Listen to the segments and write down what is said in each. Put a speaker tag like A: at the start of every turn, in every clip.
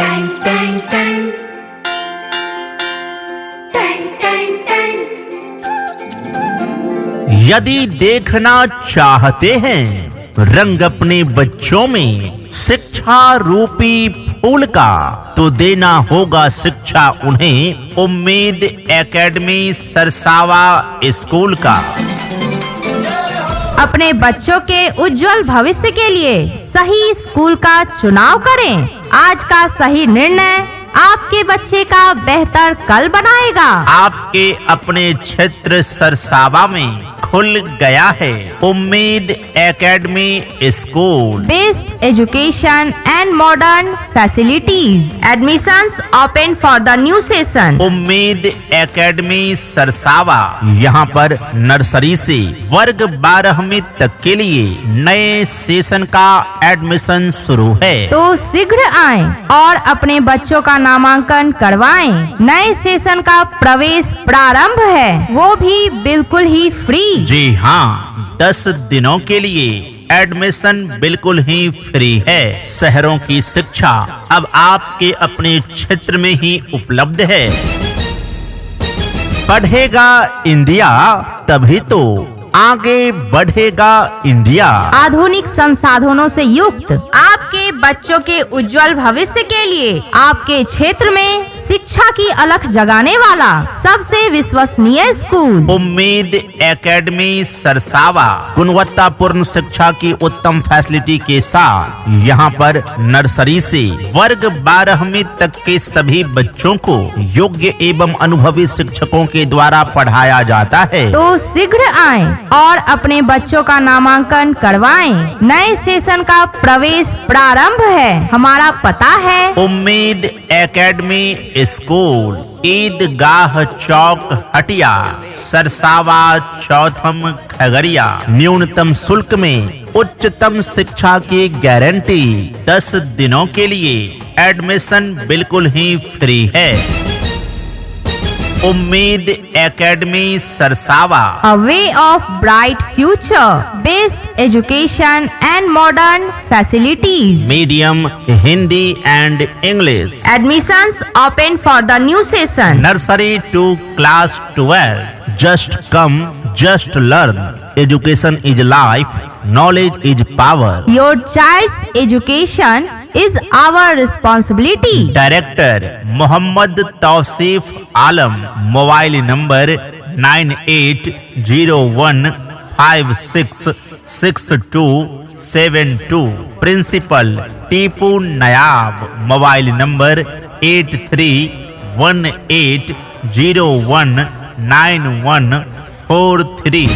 A: Tang tang tang. Tang tang tang.
B: यदि देखना चाहते हैं रंग अपने बच्चों में शिक्षा रूपी फूल का, तो देना होगा शिक्षा उन्हें उम्मीद एकेडमी सरसावा स्कूल का।
C: अपने बच्चों के उज्जवल भविष्य के लिए सही स्कूल का चुनाव करें। आज का सही निर्णय आपके बच्चे का बेहतर कल बनाएगा।
B: आपके अपने क्षेत्र सरसावा में खुल गया है उम्मीद academy school.
C: Best education and modern facilities. Admissions open for the new session.
B: उम्मीद एकेडमी सरसावा, यहाँ पर नर्सरी से वर्ग 12वीं तक के लिए नए सेशन का एडमिशन शुरू है।
C: तो शीघ्र आएं और अपने बच्चों का नामांकन करवाएं। नए सेशन का प्रवेश प्रारंभ है, वो भी बिल्कुल ही फ्री।
B: जी हाँ, 10 दिनों के लिए एडमिशन बिल्कुल ही फ्री है। शहरों की शिक्षा अब आपके अपने क्षेत्र में ही उपलब्ध है। पढ़ेगा इंडिया तभी तो आगे बढ़ेगा इंडिया।
C: आधुनिक संसाधनों से युक्त आपके बच्चों के उज्जवल भविष्य के लिए आपके क्षेत्र में शिक्षा की अलख जगाने वाला सबसे विश्वसनीय स्कूल
B: उम्मीद एकेडमी सरसावा। गुणवत्तापूर्ण शिक्षा की उत्तम फैसिलिटी के साथ यहाँ पर नर्सरी से वर्ग 12वीं तक के सभी बच्चों को योग्य एवं अनुभवी शिक्षकों के द्वारा पढ़ाया जाता है।
C: तो शीघ्र आएं और अपने बच्चों का नामांकन करवाएं। नए सेशन का प्रवेश प्रारंभ है। हमारा पता है
B: उम्मीद एकेडमी स्कूल, ईदगाह चौक हटिया, सरसावा चौथम खगड़िया। न्यूनतम शुल्क में उच्चतम शिक्षा की गारंटी। 10 दिनों के लिए एडमिशन बिल्कुल ही फ्री है। उम्मीद academy Sarsawa.
C: A way of bright future, best education and modern facilities.
B: Medium Hindi and English.
C: Admissions open for the new session.
B: Nursery to class 12। Just come, just learn. Education is life, knowledge is power.
C: Your child's education is our responsibility.
B: Director Mohammad Tauseef Alam. Mobile number 9801566272। Principal Tipu Nayab. Mobile number 8318019143।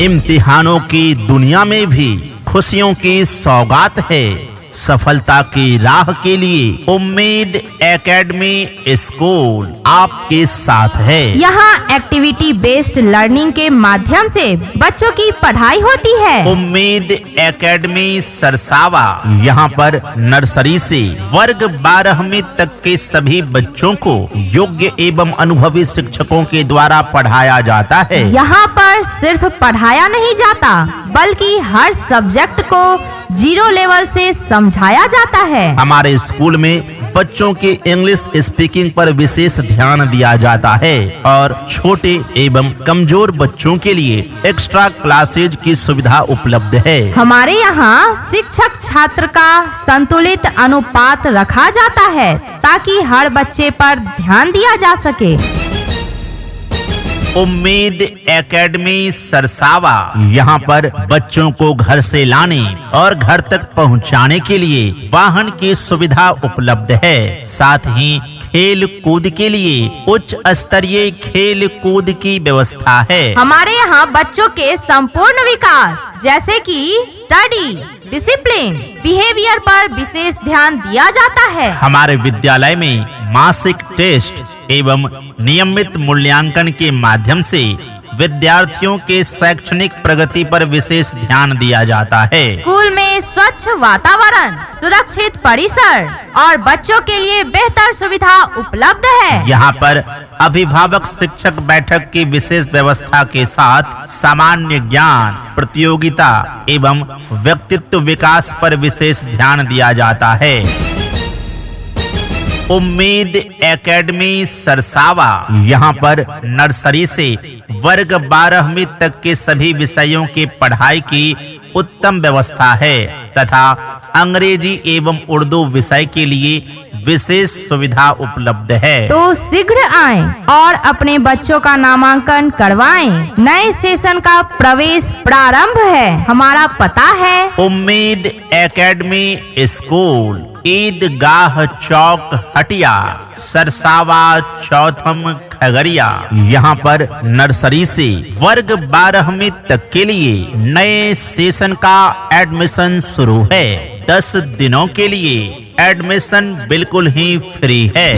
B: इम्तिहानों की दुनिया में भी खुशियों की सौगात है। सफलता की राह के लिए उम्मीद एकेडमी स्कूल आपके साथ है।
C: यहाँ एक्टिविटी बेस्ड लर्निंग के माध्यम से बच्चों की पढ़ाई होती है।
B: उम्मीद एकेडमी सरसावा, यहाँ पर नर्सरी से वर्ग 12वीं तक के सभी बच्चों को योग्य एवं अनुभवी शिक्षकों के द्वारा पढ़ाया जाता है।
C: यहाँ पर सिर्फ पढ़ाया नहीं जाता, बल्कि हर सब्जेक्ट को 0 लेवल से समझाया जाता है।
B: हमारे स्कूल में बच्चों के इंग्लिश स्पीकिंग पर विशेष ध्यान दिया जाता है और छोटे एवं कमजोर बच्चों के लिए एक्स्ट्रा क्लासेज की सुविधा उपलब्ध है।
C: हमारे यहाँ शिक्षक छात्र का संतुलित अनुपात रखा जाता है ताकि हर बच्चे पर ध्यान दिया जा सके।
B: उम्मीद एकेडमी सरसावा, यहाँ पर बच्चों को घर से लाने और घर तक पहुँचाने के लिए वाहन की सुविधा उपलब्ध है। साथ ही खेल कूद के लिए उच्च स्तरीय खेल कूद की व्यवस्था है।
C: हमारे यहाँ बच्चों के संपूर्ण विकास जैसे कि स्टडी, डिसिप्लिन, बिहेवियर पर विशेष ध्यान दिया जाता है।
B: हमारे विद्यालय में मासिक टेस्ट एवं नियमित मूल्यांकन के माध्यम से विद्यार्थियों के शैक्षणिक प्रगति पर विशेष ध्यान दिया जाता है।
C: स्कूल में स्वच्छ वातावरण, सुरक्षित परिसर और बच्चों के लिए बेहतर सुविधा उपलब्ध है।
B: यहाँ पर अभिभावक शिक्षक बैठक की विशेष व्यवस्था के साथ सामान्य ज्ञान, प्रतियोगिता एवं व्यक्तित्व विकास पर विशेष ध्यान दिया जाता है। उम्मीद एकेडमी सरसावा। यहाँ पर नर्सरी से वर्ग 12वीं तक के सभी विषयों की पढ़ाई की उत्तम व्यवस्था है तथा अंग्रेजी एवं उर्दू विषय के लिए विशेष सुविधा उपलब्ध है।
C: तो शीघ्र आएं और अपने बच्चों का नामांकन करवाएं। नए सेशन का प्रवेश प्रारंभ है। हमारा पता है
B: उम्मीद एकेडमी स्कूल, ईदगाह चौक, हटिया, सरसावा, चौथम, खगड़िया। यहाँ पर नर्सरी से वर्ग 12वीं तक के लिए नए सेशन का एडमिशन शुरू है। 10 दिनों के लिए एडमिशन बिल्कुल ही फ्री है।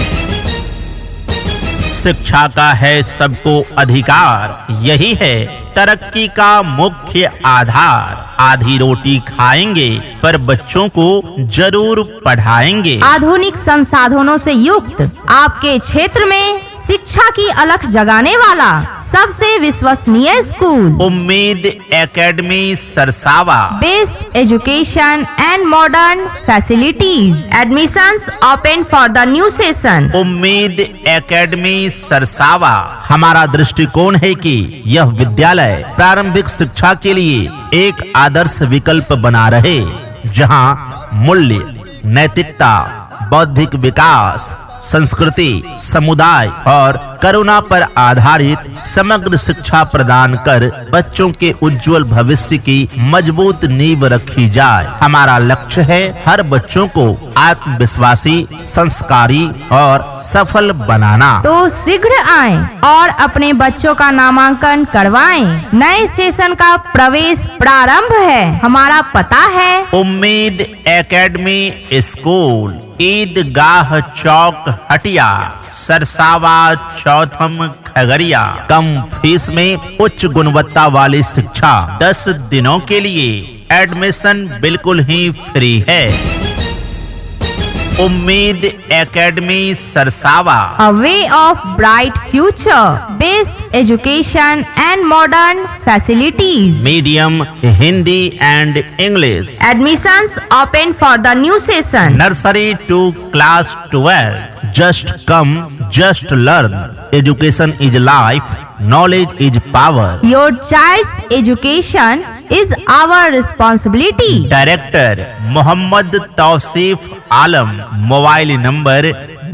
B: शिक्षा का है सबको अधिकार, यही है तरक्की का मुख्य आधार। आधी रोटी खाएंगे पर बच्चों को जरूर पढ़ाएंगे।
C: आधुनिक संसाधनों से युक्त आपके क्षेत्र में शिक्षा की अलख जगाने वाला सबसे विश्वसनीय स्कूल
B: उम्मीद academy Sarsawa.
C: Best education and modern facilities. Admissions open for the new session.
B: उम्मीद एकेडमी सरसावा। हमारा दृष्टिकोण है कि यह विद्यालय प्रारंभिक शिक्षा के लिए एक आदर्श विकल्प बना रहे, जहां मूल्य, नैतिकता, बौद्धिक विकास, संस्कृति, समुदाय और करुणा पर आधारित समग्र शिक्षा प्रदान कर बच्चों के उज्जवल भविष्य की मजबूत नींव रखी जाए। हमारा लक्ष्य है हर बच्चों को आत्मविश्वासी, संस्कारी और सफल बनाना।
C: तो शीघ्र आएं और अपने बच्चों का नामांकन करवाएं। नए सेशन का प्रवेश प्रारंभ है। हमारा पता है
B: उम्मीद एकेडमी स्कूल, ईदगाह चौक, हटिया, सरसावा, चौथम, खगड़िया। कम फीस में उच्च गुणवत्ता वाली शिक्षा। 10 दिनों के लिए एडमिशन बिल्कुल ही फ्री है। उम्मीद academy Sarsawa.
C: A way of bright future, best education and modern facilities.
B: Medium Hindi and English.
C: Admissions open for the new session.
B: Nursery to class 12। Just come, just learn. Education is life, knowledge is power.
C: Your child's education is our responsibility.
B: Director Mohammad Tauseef Alam. Mobile number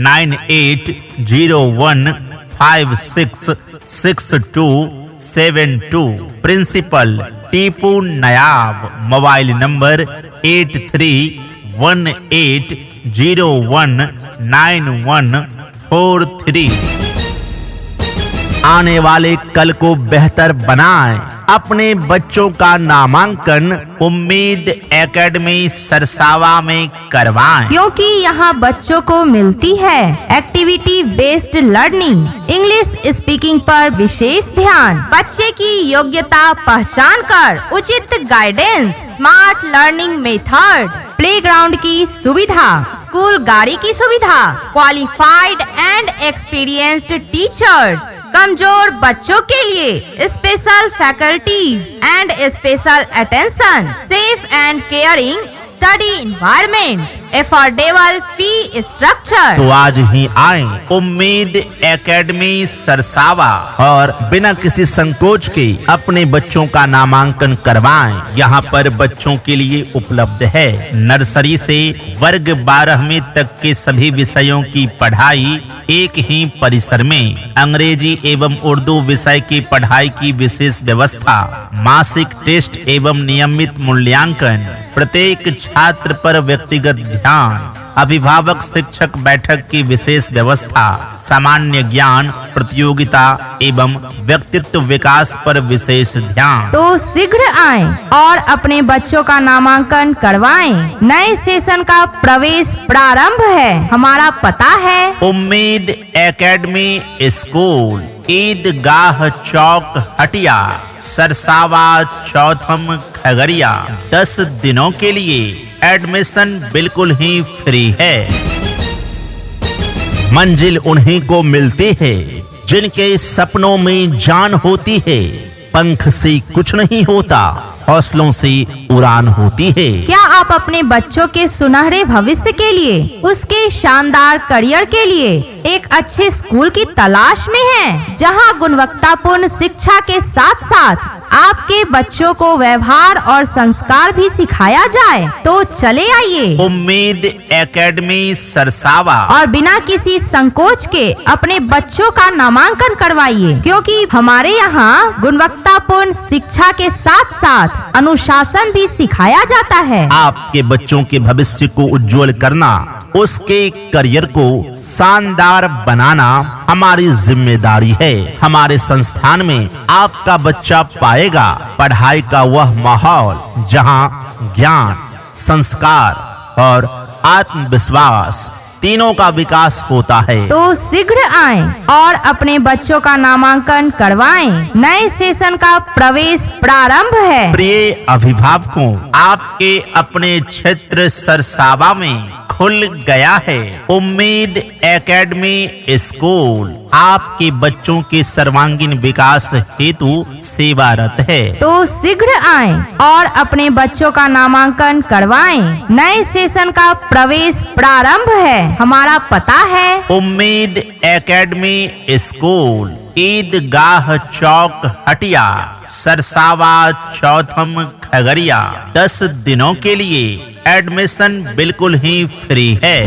B: 9801566272। Principal Tipu Nayab. Mobile number 8318019143। आने वाले कल को बेहतर बनाएं। अपने बच्चों का नामांकन उम्मीद एकेडमी सरसावा में करवाएं।
C: क्योंकि यहाँ बच्चों को मिलती है activity based learning, English speaking पर विशेष ध्यान, बच्चे की योग्यता पहचान कर उचित guidance, smart learning method, playground की सुविधा, स्कूल गाड़ी की सुविधा, क्वालिफाइड एंड एक्सपीरियंस्ड टीचर्स, कमजोर बच्चों के लिए special faculties and special attention, safe and caring study environment, affordable fee structure.
B: तो आज ही आएं उम्मीद एकेडमी सरसावा और बिना किसी संकोच के अपने बच्चों का नामांकन करवाएं। यहाँ पर बच्चों के लिए उपलब्ध है नर्सरी से वर्ग 12वीं तक के सभी विषयों की पढ़ाई एक ही परिसर में। अंग्रेजी एवं उर्दू विषय की पढ़ाई की विशेष व्यवस्था, मासिक टेस्ट एवं नियमित मूल्यांकन, प्रत्येक छात्र पर व्यक्तिगत ध्यान, अभिभावक शिक्षक बैठक की विशेष व्यवस्था, सामान्य ज्ञान प्रतियोगिता एवं व्यक्तित्व विकास पर विशेष ध्यान।
C: तो शीघ्र आएं और अपने बच्चों का नामांकन करवाएं। नए सेशन का प्रवेश प्रारंभ है। हमारा पता है
B: उम्मीद एकेडमी स्कूल, ईदगाह चौक, हटिया, सरसावा, चौथम, खगड़िया। 10 दिनों के लिए एडमिशन बिल्कुल ही फ्री है। मंजिल उन्हीं को मिलती है जिनके सपनों में जान होती है। पंख से कुछ नहीं होता, हौसलों से उड़ान होती है।
C: क्या आप अपने बच्चों के सुनहरे भविष्य के लिए, उसके शानदार करियर के लिए एक अच्छे स्कूल की तलाश में हैं, जहां गुणवत्तापूर्ण शिक्षा के साथ साथ आपके बच्चों को व्यवहार और संस्कार भी सिखाया जाए? तो चले आइए
B: उम्मीद एकेडमी सरसावा
C: और बिना किसी संकोच के अपने बच्चों का नामांकन करवाइए, क्योंकि हमारे यहाँ गुणवत्तापूर्ण शिक्षा के साथ साथ अनुशासन भी सिखाया जाता है।
B: आपके बच्चों के भविष्य को उज्जवल करना, उसके करियर को शानदार बनाना हमारी जिम्मेदारी है। हमारे संस्थान में आपका बच्चा पाएगा पढ़ाई का वह माहौल जहां ज्ञान, संस्कार और आत्मविश्वास तीनों का विकास होता है।
C: तो शीघ्र आएं और अपने बच्चों का नामांकन करवाएं। नए सेशन का प्रवेश प्रारंभ है।
B: प्रिय अभिभावकों, आपके अपने क्षेत्र सरसावा में खुल गया है उम्मीद एकेडमी स्कूल। आपके बच्चों के सर्वांगीण विकास हेतु सेवारत है।
C: तो शीघ्र आएं और अपने बच्चों का नामांकन करवाएं। नए सेशन का प्रवेश प्रारंभ है। हमारा पता है
B: उम्मीद एकेडमी स्कूल, ईदगाह चौक, हटिया, सरसावा, चौथम, खगड़िया। 10 दिनों के लिए एडमिशन बिल्कुल ही फ्री है।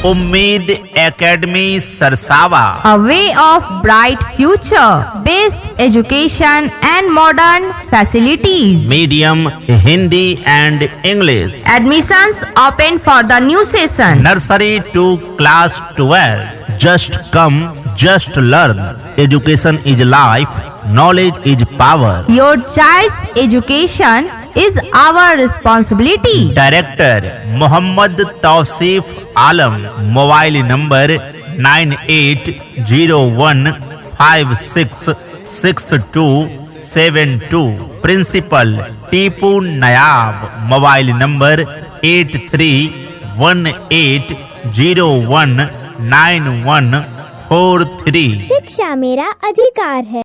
B: उम्मीद academy Sarsawa,
C: A way of bright future, best education and modern facilities.
B: Medium Hindi and English,
C: Admissions open for the new session.
B: Nursery to class 12। Just come, just learn. Education is life, knowledge is power.
C: Your child's education is our responsibility.
B: Director Mohammad Tauseef Alam. Mobile number 9801566272। Principal Tipu Nayab. Mobile number 8318019143।
D: शिक्षा मेरा अधिकार है।